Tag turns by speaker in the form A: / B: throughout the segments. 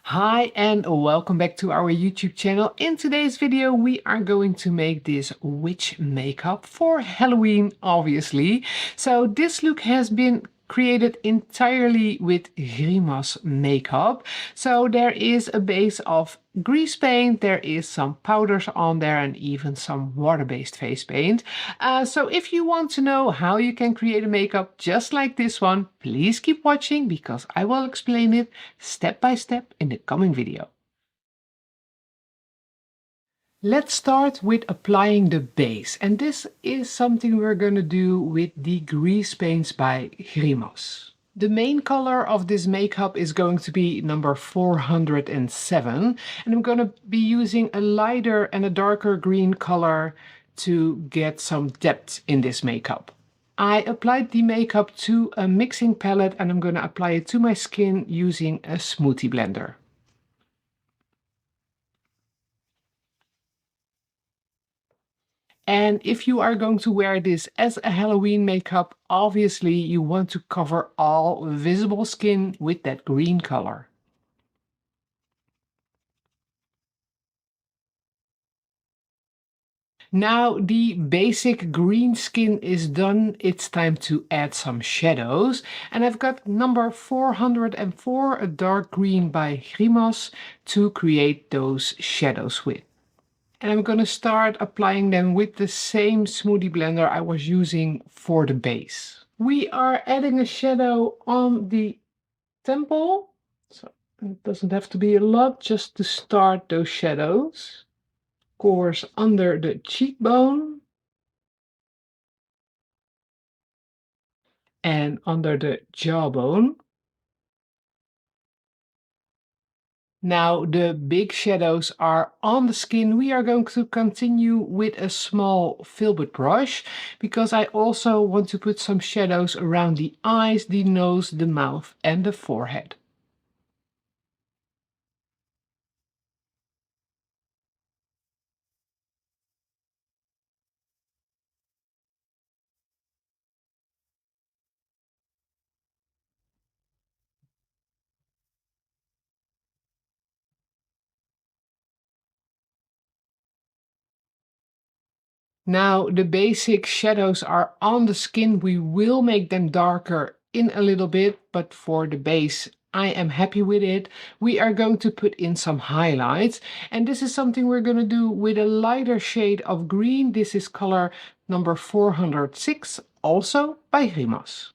A: Hi and welcome back to our YouTube channel. In today's video we are going to make this witch makeup for Halloween, obviously. So this look has been created entirely with Grimas makeup. So there is a base of grease paint, there is some powders on there and even some water-based face paint. So if you want to know how you can create a makeup just like this one, please keep watching because I will explain it step by step in the coming video. Let's start with applying the base, and this is something we're going to do with the grease paints by Grimas. The main color of this makeup is going to be number 407, and I'm going to be using a lighter and a darker green color to get some depth in this makeup. I applied the makeup to a mixing palette and I'm going to apply it to my skin using a smoothie blender. And if you are going to wear this as a Halloween makeup, obviously you want to cover all visible skin with that green color. Now the basic green skin is done, it's time to add some shadows. And I've got number 404, a dark green by Grimas, to create those shadows with. And I'm going to start applying them with the same smoothie blender I was using for the base. We are adding a shadow on the temple. So it doesn't have to be a lot, just to start those shadows. Of course, under the cheekbone. And under the jawbone. Now the big shadows are on the skin. We are going to continue with a small filbert brush because I also want to put some shadows around the eyes, the nose, the mouth and the forehead. Now the basic shadows are on the skin. We will make them darker in a little bit, but for the base I am happy with it. We are going to put in some highlights, and this is something we're going to do with a lighter shade of green. This is color number 406, also by Grimas.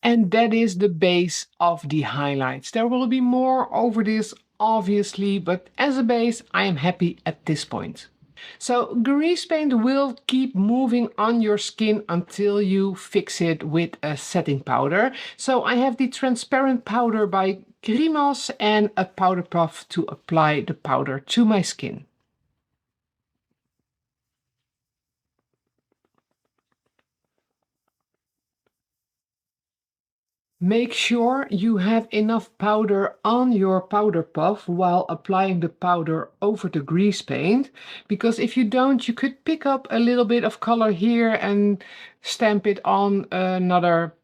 A: And that is the base of the highlights. There will be more over this, obviously, but as a base, I am happy at this point. So grease paint will keep moving on your skin until you fix it with a setting powder. So I have the transparent powder by Grimas and a powder puff to apply the powder to my skin. Make sure you have enough powder on your powder puff while applying the powder over the grease paint, because if you don't, you could pick up a little bit of color here and stamp it on another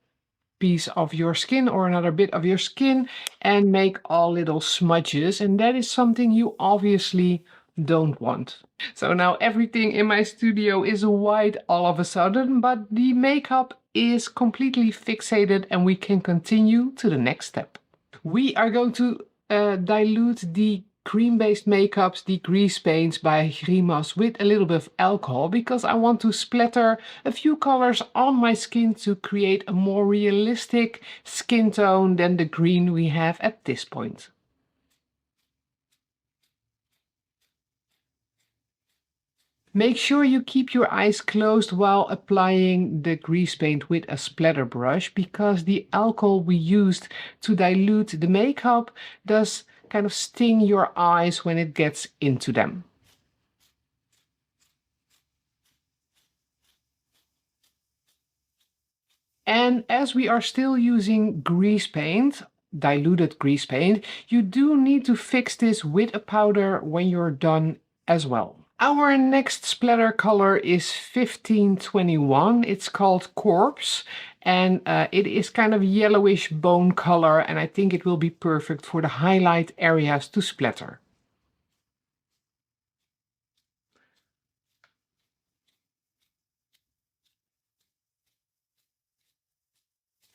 A: piece of your skin or another bit of your skin and make all little smudges, and that is something you obviously don't want. So now everything in my studio is white all of a sudden, but the makeup is completely fixated and we can continue to the next step. We are going to dilute the cream-based makeups, the grease paints by Grimas, with a little bit of alcohol because I want to splatter a few colors on my skin to create a more realistic skin tone than the green we have at this point. Make sure you keep your eyes closed while applying the grease paint with a splatter brush, because the alcohol we used to dilute the makeup does kind of sting your eyes when it gets into them. And as we are still using grease paint, diluted grease paint, you do need to fix this with a powder when you're done as well. Our next splatter color is 1521. It's called Corpse, and it is kind of yellowish bone color, and I think it will be perfect for the highlight areas to splatter.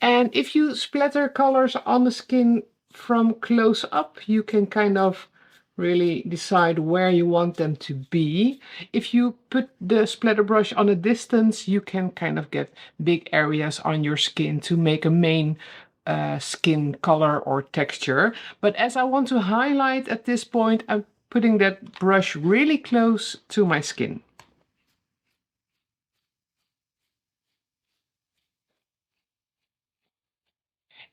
A: And if you splatter colors on the skin from close up, you can kind of really decide where you want them to be. If you put the splatter brush on a distance, you can kind of get big areas on your skin to make a main skin color or texture. But as I want to highlight at this point, I'm putting that brush really close to my skin.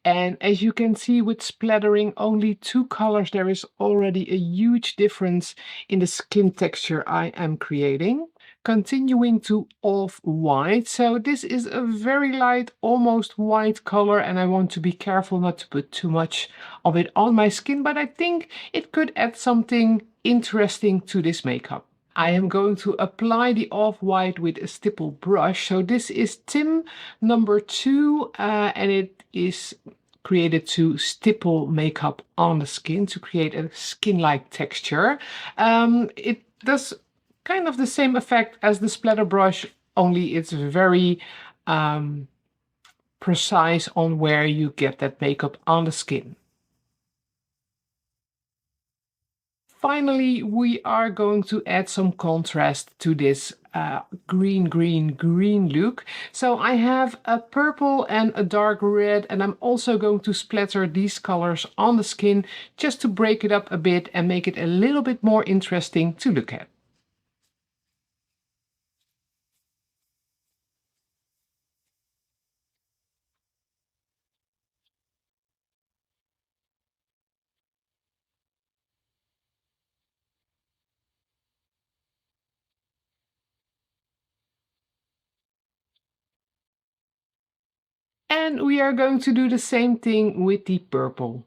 A: And as you can see, with splattering only two colors, there is already a huge difference in the skin texture I am creating. Continuing to off-white. So this is a very light, almost white color, and I want to be careful not to put too much of it on my skin, but I think it could add something interesting to this makeup. I am going to apply the off-white with a stipple brush. So this is Tim number 2, and it is created to stipple makeup on the skin to create a skin-like texture. It does kind of the same effect as the splatter brush, only it's very precise on where you get that makeup on the skin. Finally, we are going to add some contrast to this green look. So I have a purple and a dark red, and I'm also going to splatter these colors on the skin just to break it up a bit and make it a little bit more interesting to look at. And we are going to do the same thing with the purple.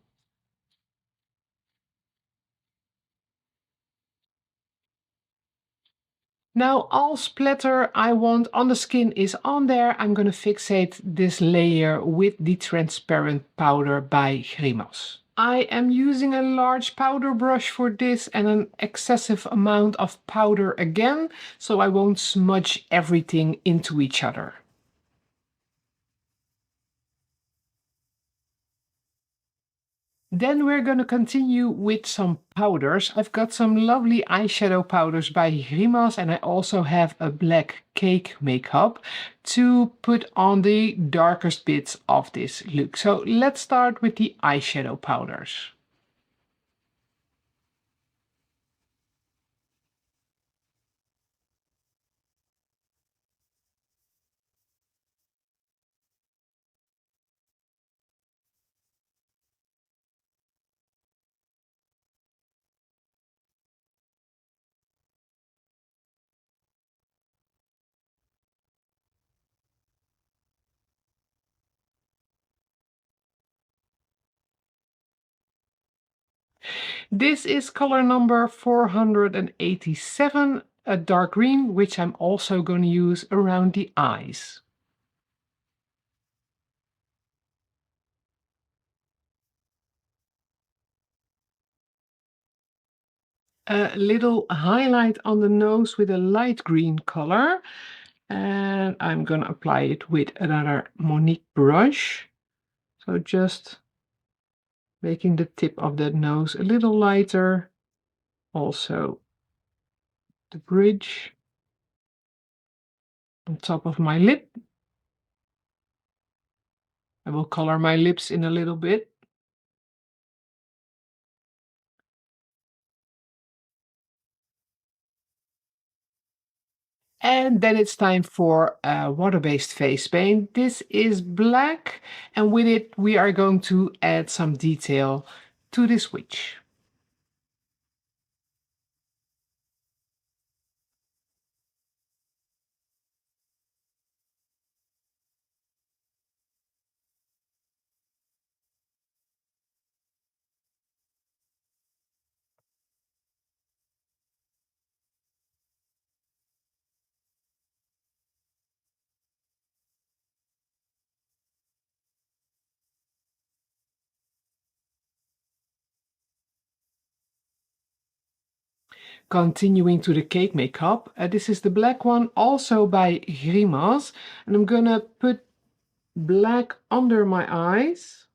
A: Now all splatter I want on the skin is on there. I'm going to fixate this layer with the transparent powder by Grimas. I am using a large powder brush for this and an excessive amount of powder again, so I won't smudge everything into each other. Then we're going to continue with some powders. I've got some lovely eyeshadow powders by Grimas, and I also have a black cake makeup to put on the darkest bits of this look. So let's start with the eyeshadow powders. This is color number 487, a dark green, which I'm also going to use around the eyes. A little highlight on the nose with a light green color, and I'm going to apply it with another Monique brush. So just making the tip of the nose a little lighter, also the bridge on top of my lip. I will color my lips in a little bit. And then it's time for a water-based face paint. This is black, and with it we are going to add some detail to this witch. Continuing to the cake makeup, this is the black one, also by Grimas, and I'm gonna put black under my eyes.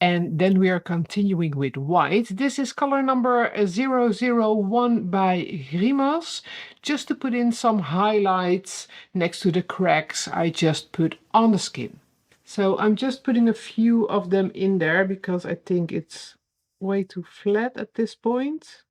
A: And then we are continuing with white. This is color number 001 by Grimas. Just to put in some highlights next to the cracks I just put on the skin. So I'm just putting a few of them in there because I think it's way too flat at this point.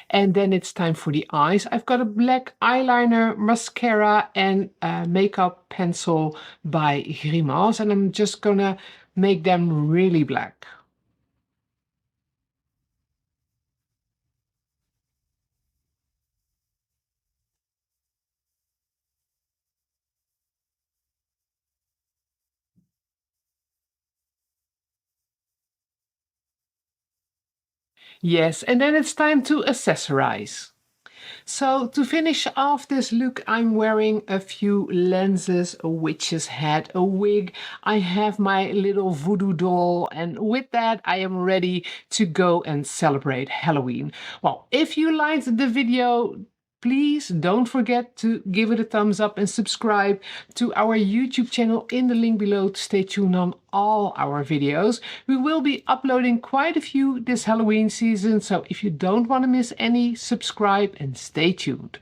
A: And then it's time for the eyes. I've got a black eyeliner, mascara, and a makeup pencil by Grimas, and I'm just gonna make them really black. Yes, and then it's time to accessorize. So to finish off this look, I'm wearing a few lenses, a witch's hat, a wig. I have my little voodoo doll, and with that I am ready to go and celebrate Halloween. Well, if you liked the video, please don't forget to give it a thumbs up and subscribe to our YouTube channel in the link below to stay tuned on all our videos. We will be uploading quite a few this Halloween season, so if you don't want to miss any, subscribe and stay tuned.